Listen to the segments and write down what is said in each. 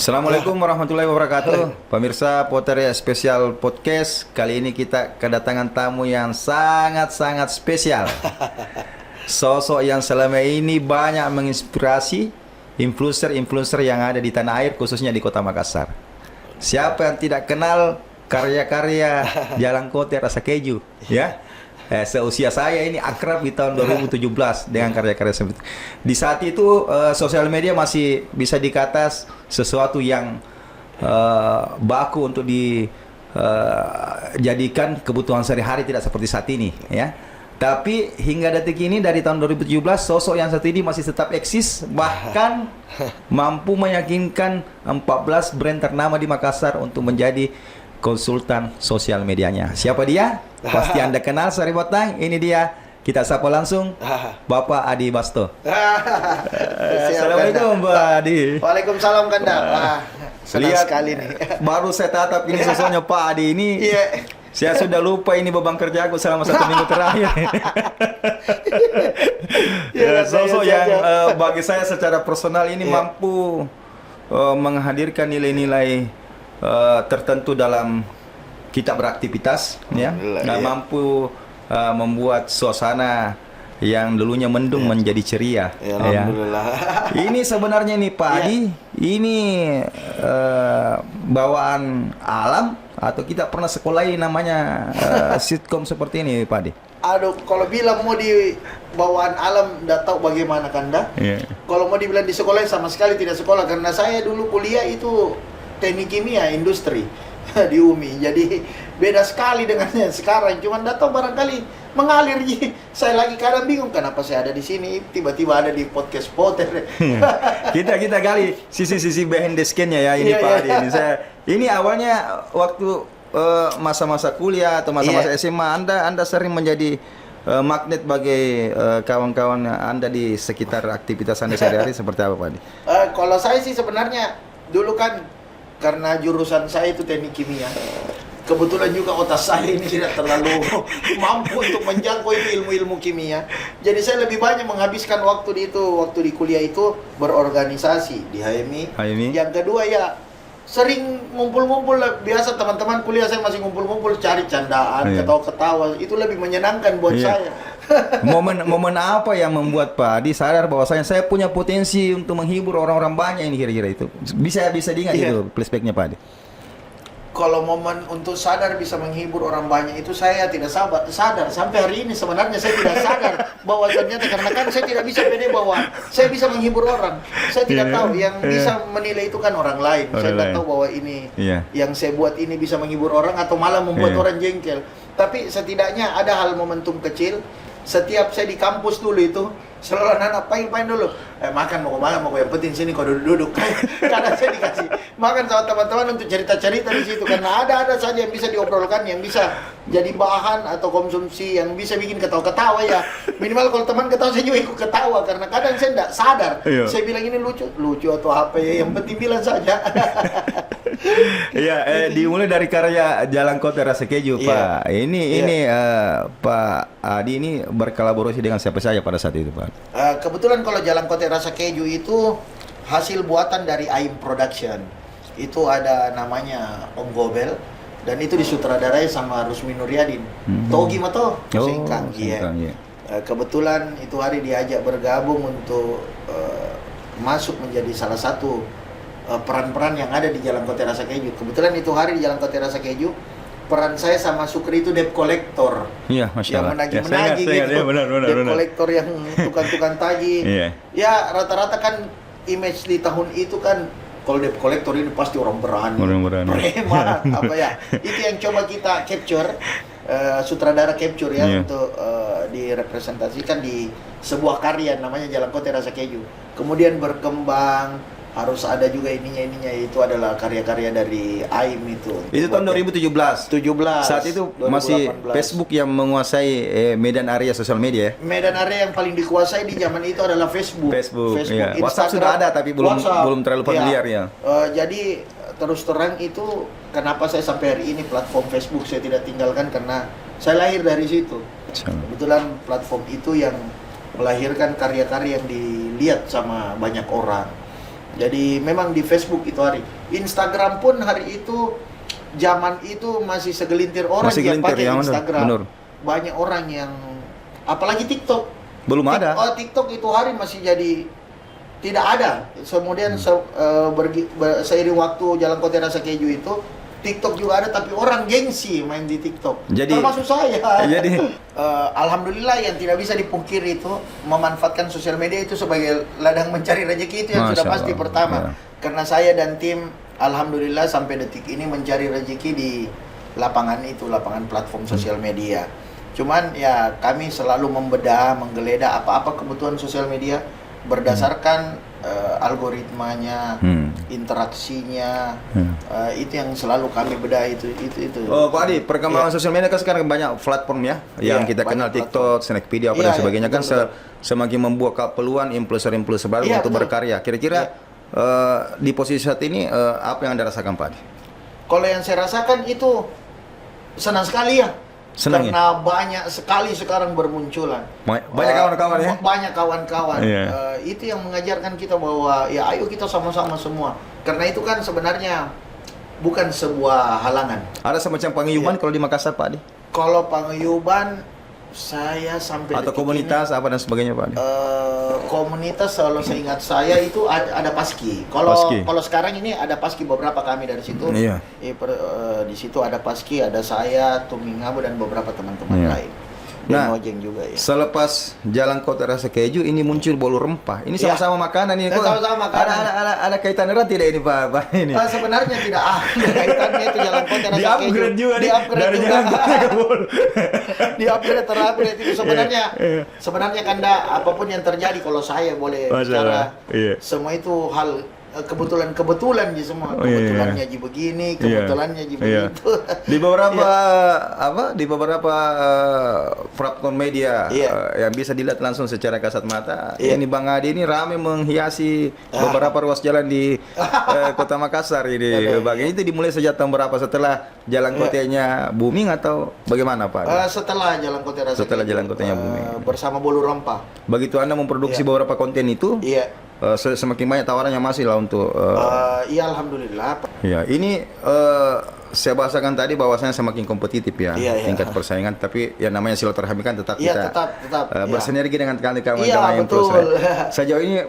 Assalamualaikum warahmatullahi wabarakatuh. Pemirsa Poteria Spesial Podcast. Kali ini kita kedatangan tamu yang sangat-sangat spesial. Sosok yang selama ini banyak menginspirasi influencer-influencer yang ada di tanah air, khususnya di Kota Makassar. Siapa yang tidak kenal karya-karya Jalan Kote Rasa Keju, ya? Seusia saya ini akrab di tahun 2017 dengan karya-karya seperti itu. Di saat itu sosial media masih bisa dikata sesuatu yang baku untuk dijadikan kebutuhan sehari-hari, tidak seperti saat ini, ya. Tapi hingga detik ini dari tahun 2017 sosok yang satu ini masih tetap eksis, bahkan mampu meyakinkan 14 brand ternama di Makassar untuk menjadi konsultan sosial medianya. Siapa dia? Pasti Anda kenal, Sari Botang. Ini dia. Kita sapa langsung Bapak Adi Basto. Assalamualaikum Pak Adi. Waalaikumsalam Kanda. Senang sekali nih. Baru saya tatap ini sosoknya Pak Adi ini. Iya. Saya sudah lupa ini beban kerja aku selama 1 minggu terakhir. Sosok yang bagi saya secara personal ini mampu menghadirkan nilai-nilai tertentu dalam kita beraktivitas, ya, dan mampu membuat suasana yang dulunya mendung menjadi ceria. Ya, alhamdulillah. Ini sebenarnya nih Pak Adi, ini bawaan alam atau kita pernah sekolahi namanya sitkom seperti ini Pak Adi? Aduh, kalau bilang mau di bawaan alam, nggak tahu bagaimana Kanda. Kalau mau dibilang di sekolah, sama sekali tidak sekolah, karena saya dulu kuliah itu teknik kimia industri di UMI, jadi beda sekali dengan yang sekarang. Cuman datang barangkali mengalir. Saya lagi kadang bingung kenapa saya ada di sini, tiba-tiba ada di podcast Poter. kita gali sisi-sisi behind the skin-nya ya ini Pak Adi. Ini awalnya waktu masa-masa kuliah atau masa-masa SMA Anda sering menjadi magnet bagi kawan-kawan Anda di sekitar aktivitas Anda sehari-hari seperti apa Pak Adi? Kalau saya sih sebenarnya dulu kan karena jurusan saya itu teknik kimia, kebetulan juga otak saya ini tidak terlalu mampu untuk menjangkau ilmu-ilmu kimia. Jadi saya lebih banyak menghabiskan waktu di kuliah itu berorganisasi di HMI. Yang kedua ya sering ngumpul-ngumpul, biasa teman-teman kuliah saya masih ngumpul-ngumpul cari candaan, ketawa-ketawa, itu lebih menyenangkan buat saya. Momen apa yang membuat Pak Adi sadar bahwasanya saya punya potensi untuk menghibur orang-orang banyak ini, kira-kira itu bisa diingat itu flashbacknya Pak Adi? Kalau momen untuk sadar bisa menghibur orang banyak itu saya tidak sadar sampai hari ini. Sebenarnya saya tidak sadar bahwa ternyata, karena kan saya tidak bisa pede bahwa saya bisa menghibur orang. Saya tidak tahu, yang bisa menilai itu kan orang lain. Saya tidak tahu bahwa ini yang saya buat ini bisa menghibur orang atau malah membuat orang jengkel. Tapi setidaknya ada hal momentum kecil. Setiap saya di kampus dulu itu selalu anak-anak paling dulu makan mau yang penting sini kau duduk. Karena saya dikasih makan sama teman-teman untuk cerita-cerita di situ, karena ada saja yang bisa diobrolkan, yang bisa jadi bahan atau konsumsi yang bisa bikin ketawa-ketawa ya. Minimal kalau teman ketawa saya juga ikut ketawa, karena kadang saya tidak sadar. Saya bilang ini lucu atau apa ya, yang penting bilang saja. Dimulai dari karya Jalan Kote Rasa Keju Pak. Ini Pak Adi ini berkolaborasi dengan siapa saja pada saat itu Pak? Kebetulan kalau Jalan Kote Rasa Keju itu hasil buatan dari AIM Production. Itu ada namanya Om Gobel, dan itu disutradarai sama Rusmi Nuryadin. Togi Mato, Singkang. Kebetulan itu hari diajak bergabung untuk masuk menjadi salah satu peran-peran yang ada di Jalan Kote Rasa Keju. Kebetulan itu hari di Jalan Kote Rasa Keju, peran saya sama Sukri itu debt collector. Iya, Masya Allah. Yang menagih gitu. Benar. Debt collector yang tukang-tukang tagih. Ya, rata-rata kan image di tahun itu kan, kalau debt collector ini pasti orang berani. Preman, apa ya. Itu yang coba kita capture, sutradara capture untuk direpresentasikan di sebuah karya namanya Jalan Kote Rasa Keju. Kemudian berkembang, harus ada juga ininya itu adalah karya-karya dari AIM itu. Itu tahun 2017. Saat itu 2018. Masih Facebook yang menguasai medan area sosial media ya? Medan area yang paling dikuasai di zaman itu adalah Facebook. Iya. WhatsApp sudah ada tapi belum terlalu familiar ya. Jadi terus terang itu kenapa saya sampai hari ini platform Facebook saya tidak tinggalkan, karena saya lahir dari situ. Kebetulan platform itu yang melahirkan karya-karya yang dilihat sama banyak orang. Jadi memang di Facebook itu hari. Instagram pun hari itu zaman itu masih segelintir orang yang pakai Instagram. Bener. Banyak orang yang apalagi TikTok. Belum ada. TikTok itu hari masih jadi tidak ada. Kemudian seiring waktu Jalan Kota Rasa Keju itu TikTok juga ada, tapi orang gengsi main di TikTok. Jadi, termasuk saya. Jadi, alhamdulillah yang tidak bisa dipungkiri itu memanfaatkan sosial media itu sebagai ladang mencari rezeki itu yang sudah pasti pertama. Ya. Karena saya dan tim alhamdulillah sampai detik ini mencari rezeki di lapangan itu, lapangan platform sosial media. Cuman ya kami selalu membedah, menggeledah apa-apa kebutuhan sosial media berdasarkan algoritmanya, interaksinya, itu yang selalu kami bedah itu. Oh, Pak Adi, perkembangan sosial media kan sekarang banyak platform ya, yang kita kenal TikTok, Snackpedia, apa dan sebagainya kan semakin membuka peluang influencer-influencer baru untuk berkarya. Kira-kira di posisi saat ini apa yang Anda rasakan, Pak Adi? Kalau yang saya rasakan itu senang sekali ya. Karena banyak sekali sekarang bermunculan. Banyak kawan-kawan ya? Banyak kawan-kawan. Itu yang mengajarkan kita bahwa ya ayo kita sama-sama semua. Karena itu kan sebenarnya bukan sebuah halangan. Ada semacam paguyuban kalau di Makassar, Pak Adi? Kalau paguyuban saya sampai atau komunitas ini, apa dan sebagainya, Pak Adi? Komunitas kalau seingat saya itu ada Paski. Kalau sekarang ini ada Paski beberapa kami dari situ. Iya. Di situ ada Paski, ada saya, Tumingabo dan beberapa teman-teman lain. Dan Mojeng juga ya. Selepas Jalan Kota Rasa Keju ini muncul bolu rempah. Ini sama-sama makanan ini. Sama-sama makanan. Ada kaitan erat tidak ini, Pak? Ini. Sebenarnya tidak ada kaitannya itu Jalan Kota Rasa Keju. Di-upgrade juga dari Jalan Kota ke bolu. Di-upgrade terupgrade itu sebenarnya Kanda apapun yang terjadi kalau saya boleh bicara semua itu hal kebetulan semua. Kebetulannya ji begini, kebetulannya ji begitu. Di beberapa di beberapa platform media yang bisa dilihat langsung secara kasat mata, ini Bang Adi ini ramai menghiasi beberapa ruas jalan di Kota Makassar ini. Bagaimana itu dimulai sejak tahun berapa, setelah jalan kotanya booming atau bagaimana, Pak? Setelah jalan kota setelah jalan kotanya booming. Bersama Bolu Rempah. Begitu Anda memproduksi beberapa konten itu, semakin banyak tawarannya masih lah untuk iya alhamdulillah. Ya, ini saya bahasakan tadi bahwasanya semakin kompetitif ya, tingkat persaingan, tapi ya namanya silaturahmi kan tetap kita tetap bersinergi dengan kawan-kawan yang betul. Sejauh ini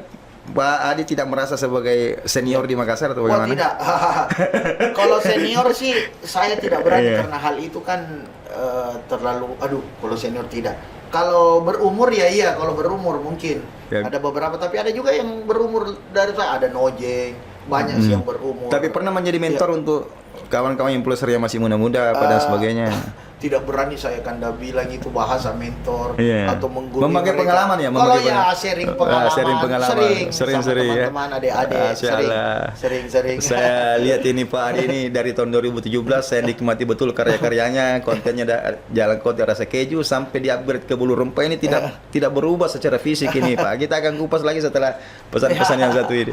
Pak Adi tidak merasa sebagai senior di Makassar atau bagaimana? Tidak. Kalau senior sih saya tidak berani karena hal itu kan terlalu kalau senior tidak. Kalau berumur ya iya, kalau berumur mungkin ada beberapa, tapi ada juga yang berumur dari saya, ada Nojeng, banyak sih yang berumur. Tapi pernah menjadi mentor untuk kawan-kawan influencer yang masih muda-muda dan sebagainya? Tidak berani saya Kanda bilang itu bahasa mentor atau menggurui memakai mereka. Pengalaman ya? Kalau sharing pengalaman, sering ya. Teman-teman, adik-adik, sering. Saya lihat ini Pak Adi ini dari tahun 2017 saya nikmati betul karya-karyanya, kontennya Jalan Kota Rasa Keju sampai di-upgrade ke Bolu Rempah ini tidak berubah secara fisik ini, Pak. Kita akan kupas lagi setelah pesan-pesan yang satu ini.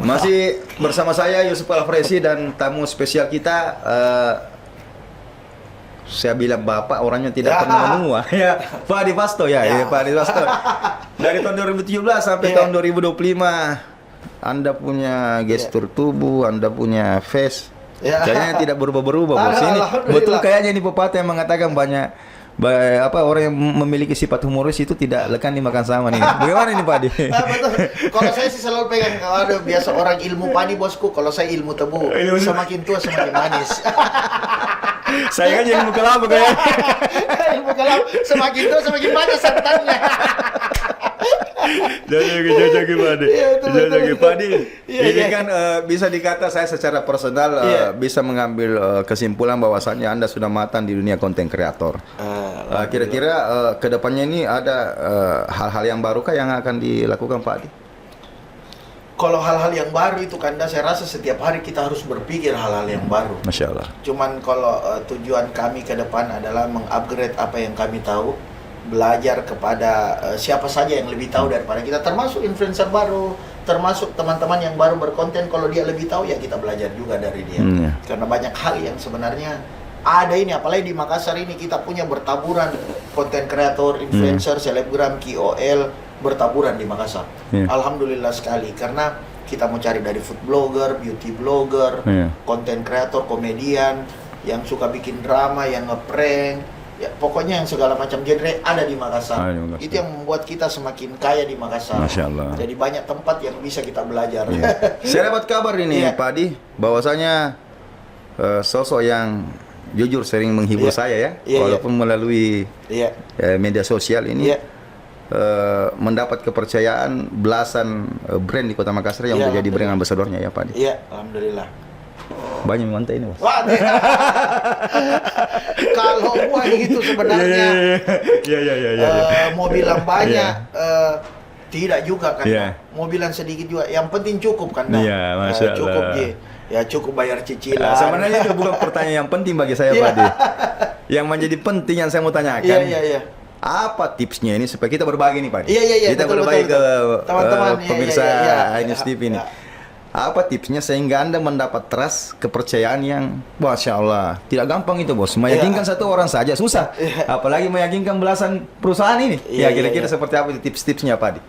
Masih bersama saya Yusuf Alfresi dan tamu spesial kita, saya bilang Bapak orangnya tidak pernah menua ya, Pak Adi Fasto Pak Adi Fasto. Dari tahun 2017 sampai tahun 2025 Anda punya gestur tubuh, Anda punya face, kayaknya tidak berubah-berubah, Bos. Ini betul kayaknya ini pepatah yang mengatakan banyak orang yang memiliki sifat humoris itu tidak lekan dimakan sama nih. Bagaimana ini Pak Adi? Betul. Kalau saya sih selalu pegang, biasa orang ilmu padi bosku, kalau saya ilmu tebu. Semakin tua semakin manis. Saya kan ilmu kelapa kayaknya. Ilmu kelapa semakin tua semakin banyak santannya. Jajaki Pak Adi. Ini kan bisa dikata saya secara personal bisa mengambil kesimpulan bahwasannya Anda sudah matang di dunia konten kreator. Kira-kira kedepannya ini ada hal-hal yang barukah yang akan dilakukan Pak Adi? Kalau hal-hal yang baru itu Kanda, saya rasa setiap hari kita harus berpikir hal-hal yang baru. Masya Allah. Cuman kalau tujuan kami ke depan adalah mengupgrade apa yang kami tahu, belajar kepada siapa saja yang lebih tahu daripada kita, termasuk influencer baru, termasuk teman-teman yang baru berkonten. Kalau dia lebih tahu ya kita belajar juga dari dia. Karena banyak hal yang sebenarnya ada ini, apalagi di Makassar ini kita punya bertaburan konten kreator, influencer, selebgram, KOL bertaburan di Makassar. Alhamdulillah sekali, karena kita mau cari dari food blogger, beauty blogger, konten kreator, komedian yang suka bikin drama, yang ngeprank, ya pokoknya yang segala macam genre ada di Makassar. Itu yang membuat kita semakin kaya di Makassar. Masya Allah. Jadi banyak tempat yang bisa kita belajar. Saya dapat kabar ini Pak Adi, bahwasanya sosok yang jujur sering menghibur saya ya, walaupun melalui media sosial ini mendapat kepercayaan belasan brand di Kota Makassar yang menjadi brand ambasadornya ya Pak Adi. Iya, alhamdulillah. Banyak mantai ini, Bos. Wah, kalau gua itu sebenarnya mau bilang banyak, tidak juga kan. Mau bilang sedikit juga, yang penting cukup kan. Masya Allah. Cukup ya cukup bayar cicilan. Sebenarnya itu bukan pertanyaan yang penting bagi saya Pak Adi. Yang menjadi penting yang saya mau tanyakan. Apa tipsnya ini supaya kita berbagi nih Pak Adi? Kita berbagi ke teman-teman pemirsa Ainus TV ini. Apa tipsnya sehingga Anda mendapat trust, kepercayaan yang Masya Allah, tidak gampang itu Bos. Meyakinkan satu orang saja susah, apalagi meyakinkan belasan perusahaan ini. Kira-kira seperti apa itu tips-tipsnya Pak Adi?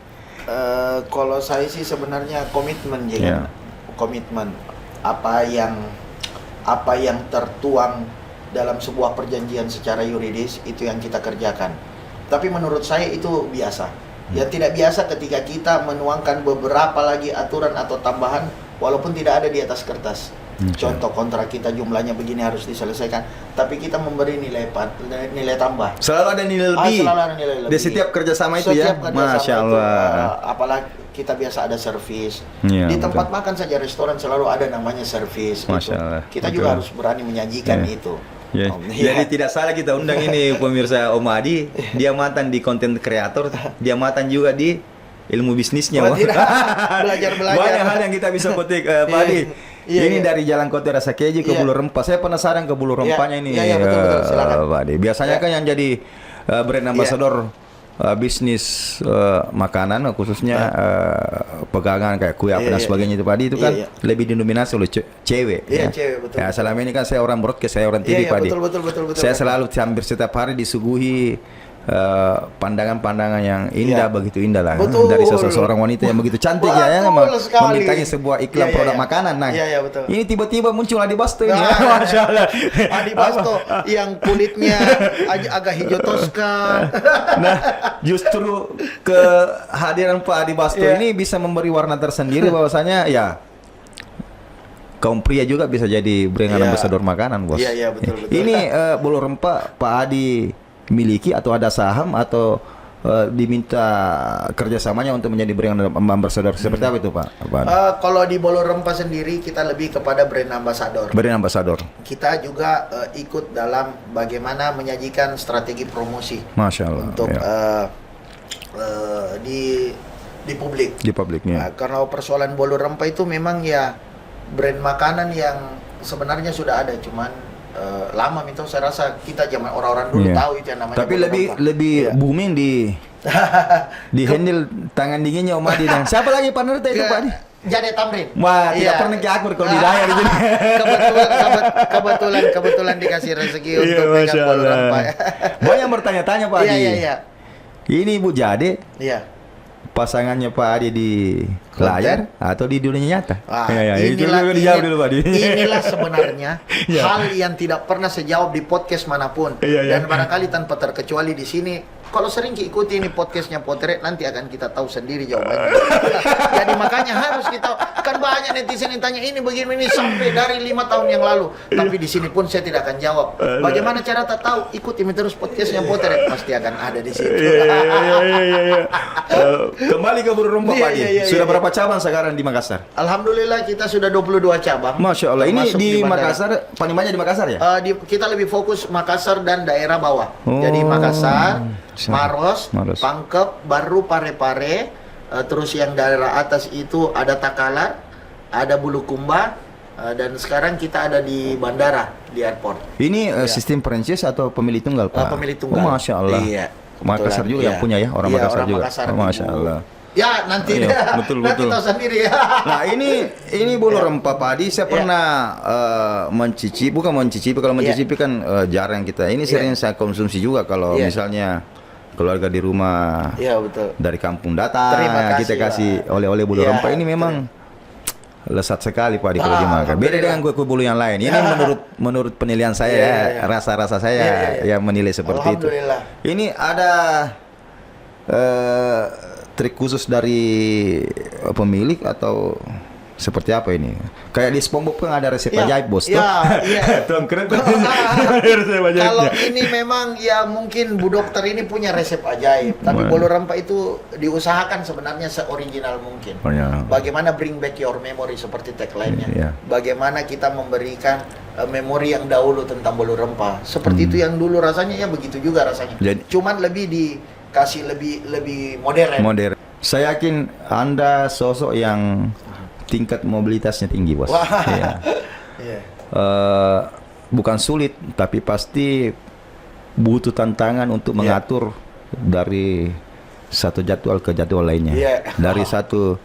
Kalau saya sih sebenarnya komitmen komitmen apa yang tertuang dalam sebuah perjanjian secara yuridis itu yang kita kerjakan. Tapi menurut saya itu biasa. Yang tidak biasa ketika kita menuangkan beberapa lagi aturan atau tambahan walaupun tidak ada di atas kertas. Contoh kontrak kita jumlahnya begini harus diselesaikan, tapi kita memberi nilai tambah. Selalu ada nilai lebih. Selalu ada nilai lebih. Di setiap kerjasama itu ya. Masya Allah. Apalagi kita biasa ada servis. Di tempat makan saja restoran selalu ada namanya servis. Masya Allah. Kita juga harus berani menyajikan itu. Jadi tidak salah kita undang ini pemirsa Om Adi, dia mantan di konten kreator, dia mantan juga di ilmu bisnisnya. Belajar. Banyak hal yang kita bisa petik Pak Adi. Ini dari Jalan Kota Rasa Keji ke Bulu Rempah. Saya penasaran ke Bulu Rempahnya ini. Betul. Silakan. Pak Adi. Biasanya kan yang jadi brand ambassador bisnis makanan khususnya pegangan kayak kue apa dan sebagainya itu Pak Adi, itu kan lebih didominasi oleh cewek. Cewek, betul. Ya, selama ini kan saya orang broadcast, saya orang TV Pak Adi. Betul. Saya selalu hampir setiap hari disuguhi pandangan-pandangan yang indah, begitu indah lah, dari seorang wanita yang begitu cantik membintangi sebuah iklan produk makanan. Nah, ini tiba-tiba muncul Adi Basto ini. Masya Allah. Adi Basto yang kulitnya agak hijau toska. Nah, justru kehadiran Pak Adi Basto ini bisa memberi warna tersendiri bahwasanya kaum pria juga bisa jadi brand ambassador makanan, Bos. Iya, betul. Ini Bulu Rempah Pak Adi miliki atau ada saham atau diminta kerjasamanya untuk menjadi brand ambassador seperti apa itu Pak? Kalau di Bulu Rempah sendiri kita lebih kepada brand ambassador. Brand ambassador. Kita juga ikut dalam bagaimana menyajikan strategi promosi. Masya Allah. Untuk di publik. Di publiknya. Karena persoalan Bulu Rempah itu memang brand makanan yang sebenarnya sudah ada, cuman lama itu saya rasa kita zaman orang-orang dulu tahu itu yang namanya. Tapi lebih booming di handle tangan dinginnya Om Adi dan siapa lagi partner itu Pak Adi? Jade Tamrin. Wah, tidak pernah ke akur kalau di layar gitu. kebetulan dikasih rezeki untuk pegang Bulu Rempah. Banyak bertanya-tanya Pak Adi. Iya. Ini Ibu Jade. Iya. Pasangannya Pak Adi di layar atau di dunia nyata? Inilah sebenarnya hal yang tidak pernah saya jawab di podcast manapun. Dan barangkali tanpa terkecuali di sini. Kalau sering ikuti ini podcastnya Potret, nanti akan kita tahu sendiri jawabannya. Jadi makanya harus kita, kan banyak netizen yang tanya ini begini sampai dari 5 tahun yang lalu. Tapi di sini pun saya tidak akan jawab. Bagaimana cara tak tahu? Ikuti terus podcastnya Potret, pasti akan ada di situ. Kembali ke Bulu Rempah Pak Adi. Sudah berapa cabang sekarang di Makassar? Alhamdulillah kita sudah 22 cabang. Masya Allah. Ini di Makassar, paling banyak di Makassar ya? Kita lebih fokus Makassar dan daerah bawah. Jadi Makassar, Maros, Pangkep, baru Parepare, terus yang daerah atas itu ada Takalar, ada Bulukumba, dan sekarang kita ada di bandara, di airport. Ini sistem franchise atau pemilih tunggal Pak? Pemilih tunggal. Masya Allah. Iya. Makassar juga yang punya ya, orang Makassar juga. Makassar, Masya Allah. Ya nanti Iya, betul, nanti betul. tahu sendiri ya. Nah ini bolu rempah padi saya pernah mencicipi, bukan mencicipi, kalau mencicipi kan jarang kita. Ini sering saya konsumsi juga kalau Iya. misalnya keluarga di rumah Iya betul. dari kampung datang, Terima kita kasih, kasih oleh-oleh bolu Iya, rempah ini memang lezat sekali padi kalau dimakan. Beda alhamdulillah. dengan kue-kue bolu yang lain. Ini menurut penilaian saya Iya, ya, iya. rasa-rasa saya Iya, iya. yang menilai seperti itu. Alhamdulillah. Ini ada trik khusus dari pemilik atau seperti apa ini? Kayak di SpongeBob kan ada resep Ya, ajaib, bos. ya, iya. Tuh, keren tuh. Ada resep ajaibnya. Kalau ini memang ya mungkin Bu Dokter ini punya resep ajaib, tapi Wah. bolu rempah itu diusahakan sebenarnya seoriginal mungkin. Oh, ya. Bagaimana bring back your memory seperti tagline-nya. Iya. Bagaimana kita memberikan memori yang dahulu tentang bolu rempah. Seperti itu yang dulu rasanya ya begitu juga rasanya. Jadi- Cuman lebih dikasih lebih modern. Modern. Saya yakin Anda sosok yang tingkat mobilitasnya tinggi, bos. Wah. Iya. Iya. Bukan sulit, tapi pasti butuh tantangan untuk mengatur dari satu jadwal ke jadwal lainnya, Iya. dari satu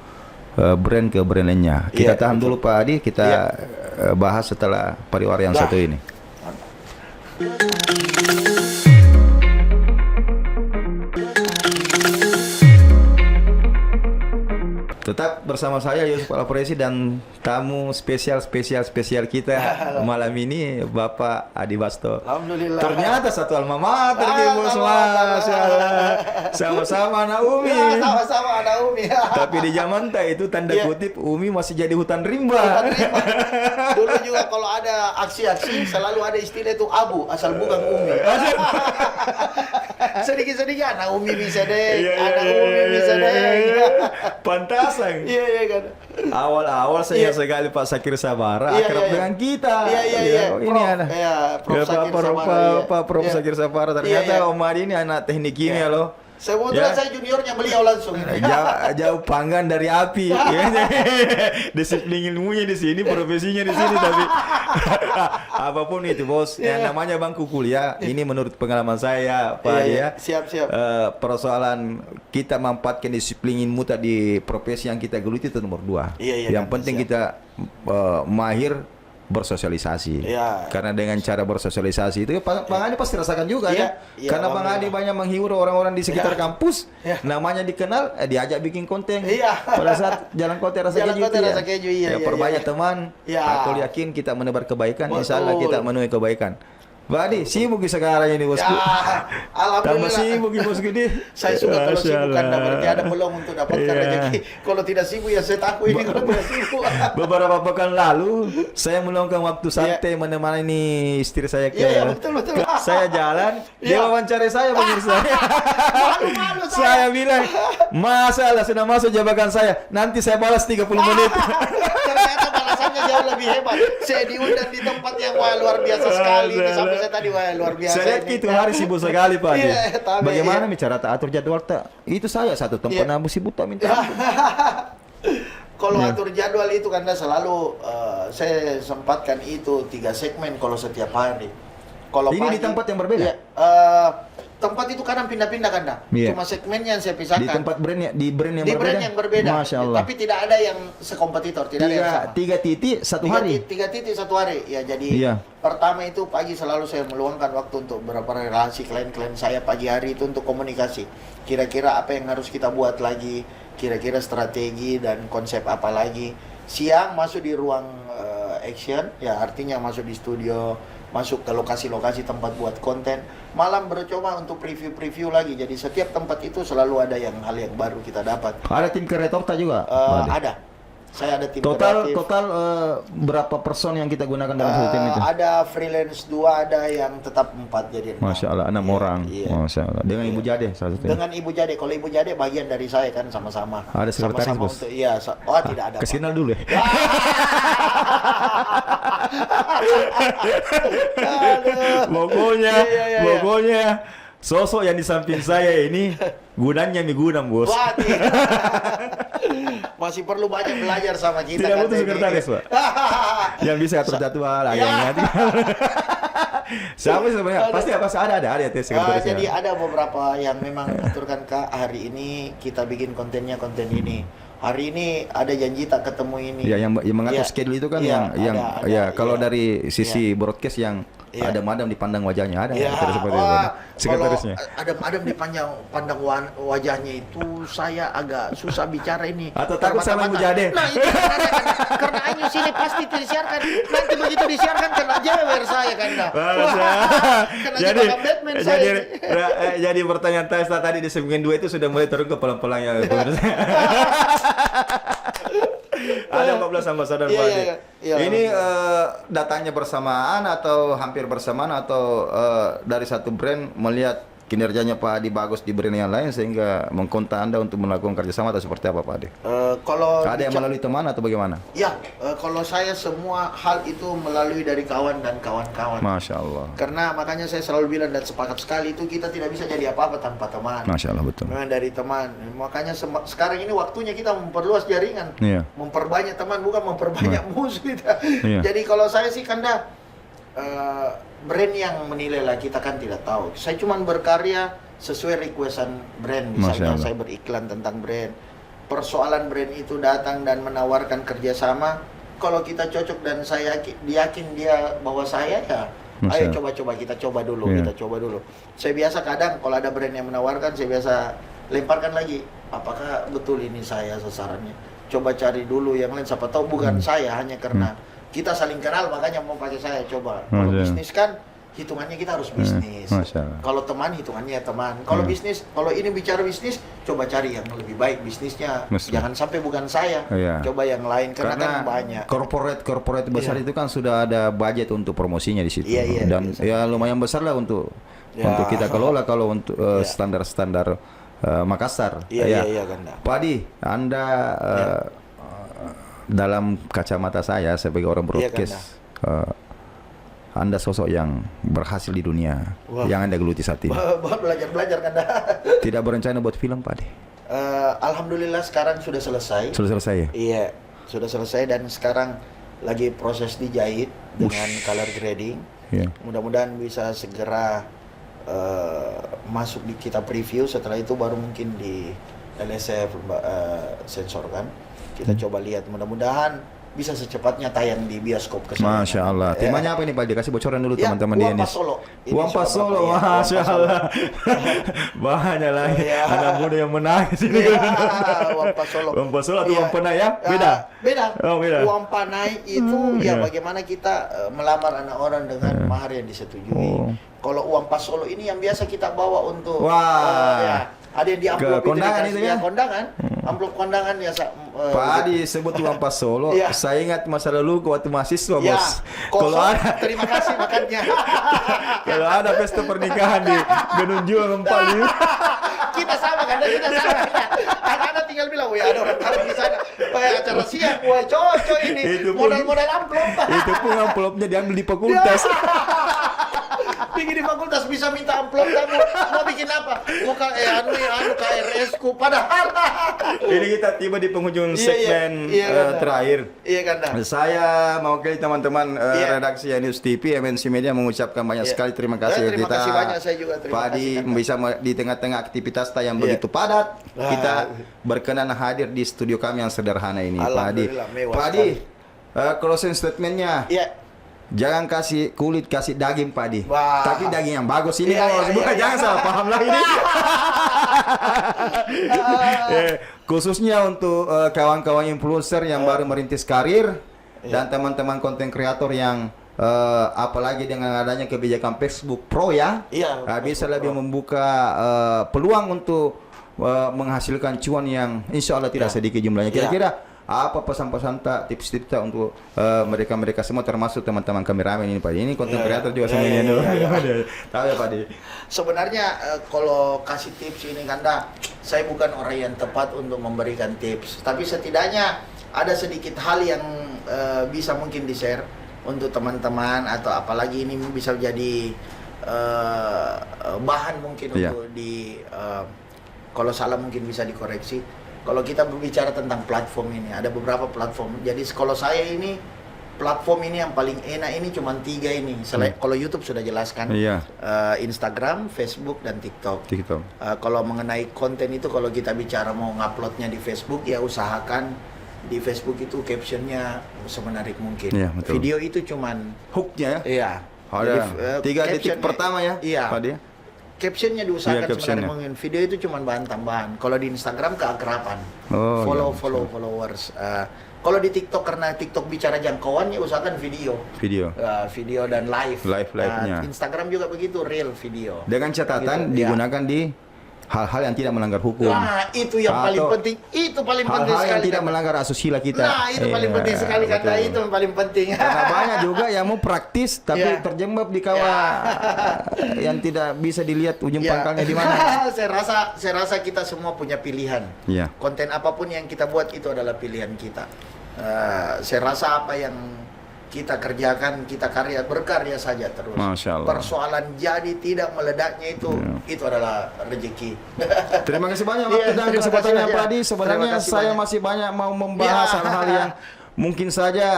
brand ke brand lainnya. Kita Iya, tahan dulu Pak Adi, kita Iya. bahas setelah pariwara yang Dah. satu ini. Tetap bersama saya Yusuf Alapresi dan tamu spesial kita malam ini Bapak Adi Basto. Alhamdulillah. Ternyata satu alma mater nih bos, sama-sama. Masya Allah. Sama-sama anak Umi. Ya, sama-sama ada Umi. Tapi di zaman itu tanda Iya. kutip Umi masih jadi hutan rimba. Dulu juga kalau ada aksi-aksi selalu ada istilah itu abu asal bukan Umi. Sedikit-sedikit anak Umi bisa deh, anak Umi bisa deh. Pantasan. Iya iya kan. Awal-awal saya Iya. sekali Pak Sakir Sabara Iya, akrab iya, iya. dengan kita. Iya iya Ya, iya. oh, ini ada. Iya, Prof. Ya, Sakir Sabara, iya. Pak Prof. Iya. Sakir Sabara ternyata Iya, iya. Om Adi ini anak teknik kimia Iya. loh. Sebetulnya Ya. saya juniornya beliau langsung. Jauh panggang dari api. Ya, disiplin ilmunya di sini, profesinya di sini, tapi apapun itu bos, yang Iya. namanya bangku kuliah, ini menurut pengalaman saya Pak Iya, Adi iya. ya. Siap. Persoalan kita memanfaatkan disiplin ilmu tadi profesi yang kita geluti itu nomor 2. Iya, Yang kan, penting siap. kita mahir bersosialisasi. Iya. Karena dengan cara bersosialisasi itu Bang Adi pasti rasakan juga Iya, ya. iya, Karena Bang Adi banyak menghibur orang-orang di sekitar Iya. kampus, Iya. namanya dikenal, diajak bikin konten. Iya. Pada saat jalan konten rasa Jalan keju konten itu rasa keju, iya, iya, perbanyak iya. teman. Iya. Aku yakin kita menebar kebaikan. Betul. Insya Allah kita menuai kebaikan. Bang Adi sibuk sekarang ini bosku. Ya, Tambah alhamdulillah. sibuk bosku di. Saya suka kalau Masya sibuk karena Allah. berarti ada peluang untuk dapatkan Iya. rezeki. Kalau tidak sibuk ya saya takut ini kalau tidak sibuk. Beberapa pekan lalu saya meluangkan waktu santai menemani istri saya ke. Iya, betul. Saya jalan, dia Iya. wawancara saya pemirsa. Malu-malu Saya bilang, masalah sudah masuk jebakan saya. Nanti saya balas 30 menit. Ternyata balasannya jauh lebih hebat. Saya diundang di tempat yang wah, luar biasa sekali. Ini sampai saya tadi wah luar biasa. Saya lihat ini. itu hari sibuk sekali Pak. Adi. Iya, tapi Bagaimana iya. bicara tak atur jadwal tak? Itu saya satu tempat Iya. nabu sibuk tak minta. Kalau Iya. atur jadwal itu karena selalu saya sempatkan itu 3 segmen kalau setiap hari. Kalau Ini di tempat yang berbeda? Iya, tempat itu kadang pindah-pindah kan dah. Iya. Cuma segmennya yang saya pisahkan. Di tempat brand Di yang brand berbeda. yang berbeda. Masya Allah. Tapi tidak ada yang sekompetitor, tidak ada yang sama. Tiga titik satu hari. Tiga titik satu hari. Ya jadi Iya. pertama itu pagi selalu saya meluangkan waktu untuk beberapa relasi klien-klien saya pagi hari itu untuk komunikasi. Kira-kira apa yang harus kita buat lagi, kira-kira strategi dan konsep apa lagi. Siang masuk di ruang action, ya artinya masuk di studio, masuk ke lokasi-lokasi tempat buat konten. Malam bercoba untuk preview-preview lagi. Jadi setiap tempat itu selalu ada hal yang baru kita dapat. Ada tim kreator tak juga? Pak Adi? Ada. Saya ada tim Total kreatif. berapa person yang kita gunakan dalam satu tim itu? Ada freelance 2, ada yang tetap 4 jadi 6. Masya Allah, 6 Iya, orang. iya. Masya Allah. Dengan Ibu Jade salah satunya. Dengan Ibu Jade, kalau Ibu Jade bagian dari saya kan sama-sama. Ada sekretaris, Sama-sama Bos? untuk, iya, oh tidak ada. Pak. Kesinal dulu ya. Aduh. Pokoknya, Iya, iya, iya. pokoknya sosok yang di samping saya ini gunanya mie gudang, bos. Wah, masih perlu banyak belajar sama kita. Tidak kan, butuh ini. sekretaris, Pak. Yang bisa atur jadwal, yang ngerti. Siapa sih sebenarnya? Pasti ada ya sekretarisnya. Jadi ada beberapa yang memang aturkan, Kak, hari ini kita bikin konten ini. Hari ini ada janji tak ketemu ini. Ya, yang mengatur Ya, schedule itu kan ya, yang ada, ya kalau ya. dari sisi broadcast yang Ya. adem-adem dipandang wajahnya ada. Ya, Seperti itu. Sekretarisnya. kalau adem-adem pandang wajahnya itu saya agak susah bicara ini. Atau takut sama Ibu Jade. Nah, itu karena Anyu sini pasti disiarkan. Nanti begitu disiarkan kena jewer saya kan. Kena jadi jebakan Batman saya. jadi pertanyaan Testa tadi di segmen 2 itu sudah mulai terungkap pelan-pelan ya. Ada 14 ambasador Iya, Pak. iya. Ini datangnya bersamaan atau hampir bersamaan atau dari satu brand melihat kinerjanya Pak Adi bagus di brand yang lain sehingga mengkontak Anda untuk melakukan kerjasama atau seperti apa Pak Adi? Kalau Ada yang melalui teman atau bagaimana? Ya, kalau saya semua hal itu melalui dari kawan dan kawan-kawan. Masya Allah. Karena makanya saya selalu bilang dan sepakat sekali itu kita tidak bisa jadi apa-apa tanpa teman. Masya Allah, betul. Memang dari teman. Makanya sekarang ini waktunya kita memperluas jaringan. Iya. Memperbanyak teman bukan memperbanyak musuh kita. Iya. Jadi kalau saya sih Kanda brand yang menilai lah kita kan tidak tahu. Saya cuma berkarya sesuai requestan brand. Misalnya saya beriklan tentang brand. Persoalan brand itu datang dan menawarkan kerjasama. Kalau kita cocok dan saya yakin dia bahwa saya ya, ayo coba-coba kita coba dulu, kita coba dulu. Saya biasa kadang kalau ada brand yang menawarkan, saya biasa lemparkan lagi. Apakah betul ini saya sasarannya? Coba cari dulu yang lain. Siapa tahu bukan saya hanya karena kita saling kenal makanya mau pakai saya coba. Kalau bisnis kan hitungannya kita harus bisnis. Kalau teman hitungannya teman. Kalau bisnis, kalau ini bicara bisnis, coba cari yang lebih baik bisnisnya. Jangan sampai bukan saya. Coba yang lain karena kan banyak. Corporate besar itu kan sudah ada budget untuk promosinya di situ. Dan ya lumayan besar lah untuk kita kelola kalau untuk standar-standar Makassar. Iya kan. Pak Adi, Anda dalam kacamata saya sebagai orang broadcast, Anda sosok yang berhasil di dunia. Yang Anda geluti saat ini. Belajar kan. Tidak berencana buat film, Pak Adi? Alhamdulillah sekarang sudah selesai. Sudah selesai ya? Iya, sudah selesai dan sekarang lagi proses dijahit dengan color grading. Mudah-mudahan bisa segera masuk di kita preview. Setelah itu baru mungkin di LSF sensorkan. Kita coba lihat, mudah-mudahan bisa secepatnya tayang di bioskop kesana. Masya Allah. Temanya apa ini Pak? Dikasih bocoran dulu teman-teman di ini. Uang Solo. Uang Pas Solo, Masya Allah. Banyak lagi anak muda yang menangis ini. Uang Pas Solo. Uang Pas Solo atau Uang Panai ya? Beda. Oh, beda. Uang Panai itu ya bagaimana kita melamar anak orang dengan mahar yang disetujui. Kalau Uang Pas Solo ini yang biasa kita bawa untuk ada yang di amplop kondangan itu ya? Kondangan, amplop kondangan ya. Pak Adi sebut Uang Pas Solo. Saya ingat masa lalu waktu mahasiswa, Bos. Kalau ada, terima kasih makannya. Kalau ada pesta pernikahan di Gunung Juang 45. Kita sama kan, kita sama. Anak-anak tinggal bilang, wah ada orang taruh di sana. Kayak acara siang, wah cocok ini. Model-model amplop. Itu pun amplopnya diambil di fakultas. Bikin di fakultas bisa minta amplop kamu mau bikin apa? Mau KRS ku padahal. Ini kita tiba di penghujung segmen terakhir. Iya kan. Saya mewakili teman-teman redaksi News TV MNC Media mengucapkan banyak sekali terima kasih terima kasih banyak, saya juga terima Pak Adi kasih, bisa di tengah-tengah aktivitas yang begitu padat kita berkenan hadir di studio kami yang sederhana ini Pak Adi. Pak Adi, closing statementnya. Jangan kasih kulit, kasih daging Pak Adi. Tapi daging yang bagus ini jangan salah paham lagi ini. Khususnya untuk kawan-kawan influencer yang baru merintis karir dan teman-teman konten kreator yang apalagi dengan adanya kebijakan Facebook Pro bisa lebih membuka peluang untuk menghasilkan cuan yang insya Allah tidak sedikit jumlahnya. Kira-kira apa pesan-pesan tips-tips untuk mereka-mereka semua termasuk teman-teman kameramen ini Pak? Ini konten kreator juga semuanya. Tahu ya Pak Di? Sebenarnya kalau kasih tips ini Kanda, saya bukan orang yang tepat untuk memberikan tips, tapi setidaknya ada sedikit hal yang bisa mungkin di-share untuk teman-teman atau apalagi ini bisa jadi bahan mungkin Iya. untuk kalau salah mungkin bisa dikoreksi. Kalau kita berbicara tentang platform ini, ada beberapa platform. Jadi kalau saya ini platform ini yang paling enak ini cuma 3 ini. Kalau YouTube sudah jelaskan, Iya. Instagram, Facebook, dan TikTok. TikTok. Kalau mengenai konten itu, kalau kita bicara mau nguploadnya di Facebook, ya usahakan di Facebook itu captionnya semenarik mungkin. Iya, betul. Video itu cuman Hooknya ya. iya. Ada 3 detik captionnya- pertama ya. Iya. Pak dia. Captionnya diusahakan Iya, captionnya. sebenarnya mungkin. Video itu cuma bahan tambahan. Kalau di Instagram keakraban. Oh, Followers. Kalau di TikTok, karena TikTok bicara jangkauan, ya usahakan video. Video. Video dan live. Live-nya. Instagram juga begitu, real video. Dengan catatan Gitu, ya. digunakan di hal-hal yang tidak melanggar hukum. Nah, itu yang paling Atau penting. Itu paling penting Hal-hal yang sekali. tidak karena- melanggar asusila kita. Nah, itu paling Iya, penting sekali karena betul. itu yang paling penting. Karena banyak juga yang mau praktis tapi Iya. terjebak di kawah yang tidak bisa dilihat ujung Ya. pangkalnya di mana. saya rasa kita semua punya pilihan. Iya. Konten apapun yang kita buat itu adalah pilihan kita. Saya rasa apa yang kita kerjakan, kita berkarya saja terus. Masya Allah. Persoalan jadi tidak meledaknya itu adalah rezeki. Terima kasih banyak Iya, waktu dan terima kesempatannya kasih Pak banyak. Adi. Sebenarnya Terima kasih saya banyak. masih banyak mau membahas Ya. hal-hal yang mungkin saja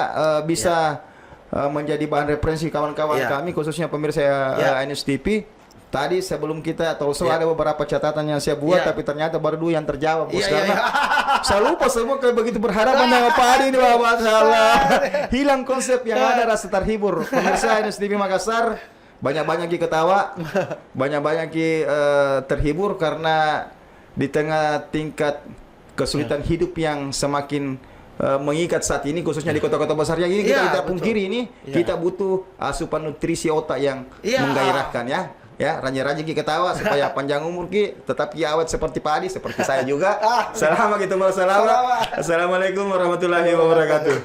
bisa menjadi bahan referensi kawan-kawan Ya. kami, khususnya pemirsa Ya. NSTP. Tadi sebelum kita talk show Ya. ada beberapa catatan yang saya buat, Ya. tapi ternyata baru 2 yang terjawab. Bos. Iya, Karena iya. saya lupa semua kayak begitu berharap dengan Pak Adi ini Bapak. Salah. Hilang konsep yang ada, rasa terhibur. Pemirsa NSTP Makassar, banyak-banyak ki ketawa, banyak-banyak ki terhibur karena di tengah tingkat kesulitan hidup yang semakin mengikat saat ini, khususnya di kota-kota besar yang ini, kita Iya, tidak betul. pungkiri ini Iya. kita butuh asupan nutrisi otak yang Iya. menggairahkan ya. Ya, rajin-rajin ki ketawa supaya panjang umur ki, tetap ki awet seperti Pak Adi, seperti saya juga. Selamat gitu, Assalamualaikum warahmatullahi wabarakatuh.